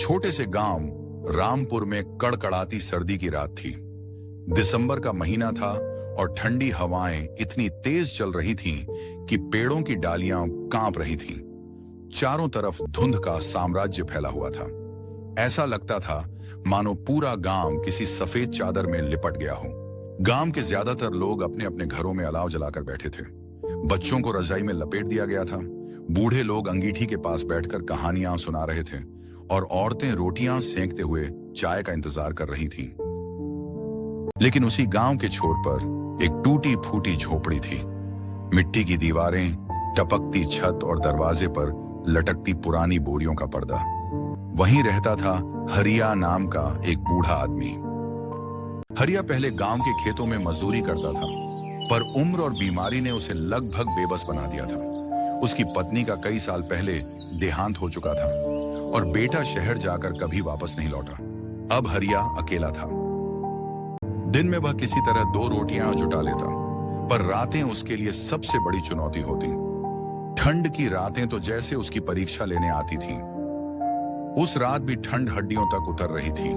छोटे से गांव रामपुर में कड़कड़ाती सर्दी की रात थी। दिसंबर का महीना था और ठंडी हवाएं इतनी तेज चल रही थीं कि पेड़ों की डालियां कांप रही थीं। चारों तरफ धुंध का साम्राज्य फैला हुआ था। ऐसा लगता था मानो पूरा गांव किसी सफेद चादर में लिपट गया हो। गांव के ज्यादातर लोग अपने अपने घरों में अलाव जलाकर बैठे थे। बच्चों को रजाई में लपेट दिया गया था। बूढ़े लोग अंगीठी के पास बैठकर कहानियां सुना रहे थे और औरतें रोटियां सेंकते हुए चाय का इंतजार कर रही थीं। लेकिन उसी गांव के छोर पर एक टूटी फूटी झोपड़ी थी। मिट्टी की दीवारें, टपकती छत और दरवाजे पर लटकती पुरानी बोरियों का पर्दा। वहीं रहता था हरिया नाम का एक बूढ़ा आदमी। हरिया पहले गांव के खेतों में मजदूरी करता था, पर उम्र और बीमारी ने उसे लगभग बेबस बना दिया था। उसकी पत्नी का कई साल पहले देहांत हो चुका था और बेटा शहर जाकर कभी वापस नहीं लौटा। अब हरिया अकेला था। दिन में वह किसी तरह 2 रोटियां जुटा लेता, पर रातें उसके लिए सबसे बड़ी चुनौती होती। ठंड की रातें तो जैसे उसकी परीक्षा लेने आती थीं। उस रात भी ठंड हड्डियों तक उतर रही थी।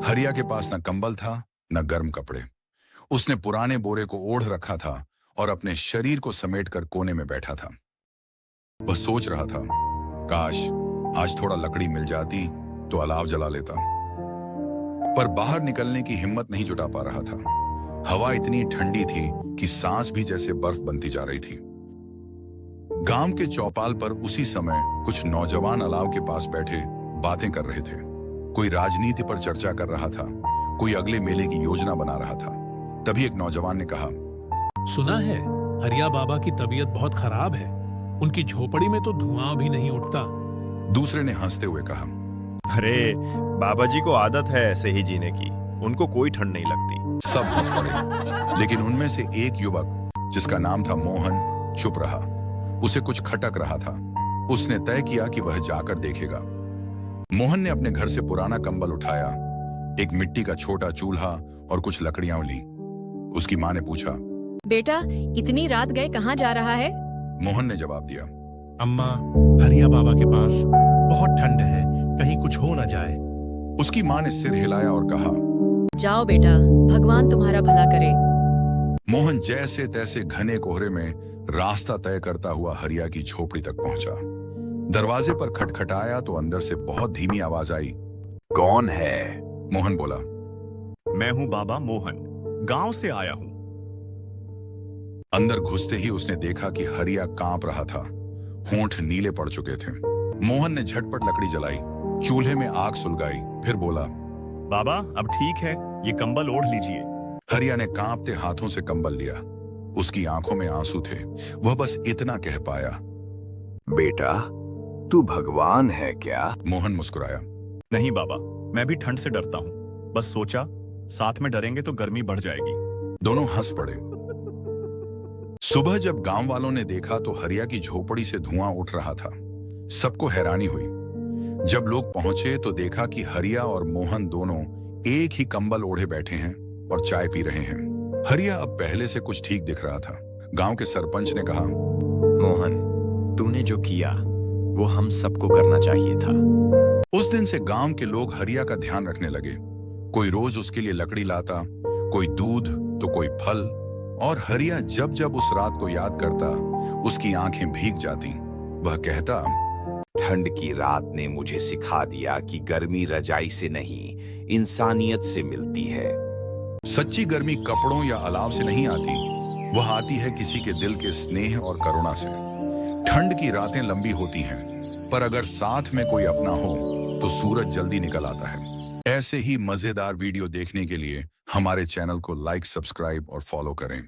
हरिया के पास न कंबल था न गर्म कपड़े। उसने पुराने बोरे को ओढ़ रखा था और अपने शरीर को समेटकर कोने में बैठा था। वह सोच रहा था, काश आज थोड़ा लकड़ी मिल जाती तो अलाव जला लेता। पर बाहर निकलने की हिम्मत नहीं जुटा पा रहा था। हवा इतनी ठंडी थी कि सांस भी जैसे बर्फ बनती जा रही थी। गांव के चौपाल पर उसी समय कुछ नौजवान अलाव के पास बैठे बातें कर रहे थे। कोई राजनीति पर चर्चा कर रहा था, कोई अगले मेले की योजना बना रहा था। तभी एक नौजवान ने कहा, सुना है हरिया बाबा की तबीयत बहुत खराब है। उनकी झोपड़ी में तो धुआं भी नहीं उठता। दूसरे ने हंसते हुए कहा, अरे बाबा जी को आदत है ऐसे ही जीने की, उनको कोई ठंड नहीं लगती। सब हंस पड़े, लेकिन उनमें से एक युवक जिसका नाम था मोहन चुप रहा। उसे कुछ खटक रहा था। उसने तय किया कि वह जाकर देखेगा। मोहन ने अपने घर से पुराना कंबल उठाया, एक मिट्टी का छोटा चूल्हा और कुछ लकड़ियां ली। उसकी मां ने पूछा, बेटा इतनी रात गए कहाँ जा रहा है? मोहन ने जवाब दिया, अम्मा, हरिया बाबा के पास बहुत ठंड है, कहीं कुछ हो न जाए। उसकी मां ने सिर हिलाया और कहा, जाओ बेटा, भगवान तुम्हारा भला करे। मोहन जैसे तैसे घने कोहरे में रास्ता तय करता हुआ हरिया की झोपड़ी तक पहुंचा। दरवाजे पर खटखटाया तो अंदर से बहुत धीमी आवाज आई। कौन है? मोहन बोला, मैं हूँ बाबा मोहन, गांव से आया हूँ। अंदर घुसते ही उसने देखा कि हरिया कांप रहा था। होंठ नीले पड़ चुके थे। मोहन ने झटपट लकड़ी जलाई, चूल्हे में आग सुलगाई, फिर बोला, बाबा अब ठीक है, ये कंबल ओढ़ लीजिए। हरिया ने कांपते हाथों से कंबल लिया। उसकी आंखों में आंसू थे। वह बस इतना कह पाया, बेटा तू भगवान है क्या? मोहन मुस्कुराया, नहीं बाबा, मैं भी ठंड से डरता हूँ। बस सोचा साथ में डरेंगे तो गर्मी बढ़ जाएगी। दोनों हंस पड़े। सुबह जब गांव वालों ने देखा तो हरिया की झोपड़ी से धुआं उठ रहा था। सबको हैरानी हुई। जब लोग पहुंचे तो देखा कि हरिया और मोहन दोनों एक ही कंबल ओढ़े बैठे हैं और चाय पी रहे हैं। हरिया अब पहले से कुछ ठीक दिख रहा था। गांव के सरपंच ने कहा, मोहन, तूने जो किया वो हम सबको करना चाहिए था। उस दिन से गांव के लोग हरिया का ध्यान रखने लगे। कोई रोज उसके लिए लकड़ी लाता, कोई दूध तो कोई फल। और हरिया जब जब उस रात को याद करता, उसकी आंखें भीग जाती। वह कहता, ठंड की रात ने मुझे सिखा दिया कि गर्मी रजाई से नहीं, इंसानियत से मिलती है। सच्ची गर्मी कपड़ों या अलाव से नहीं आती, वह आती है किसी के दिल के स्नेह और करुणा से। ठंड की रातें लंबी होती हैं, पर अगर साथ में कोई अपना हो तो सूरज जल्दी निकल आता है। ऐसे ही मजेदार वीडियो देखने के लिए हमारे चैनल को लाइक, सब्सक्राइब और फॉलो करें।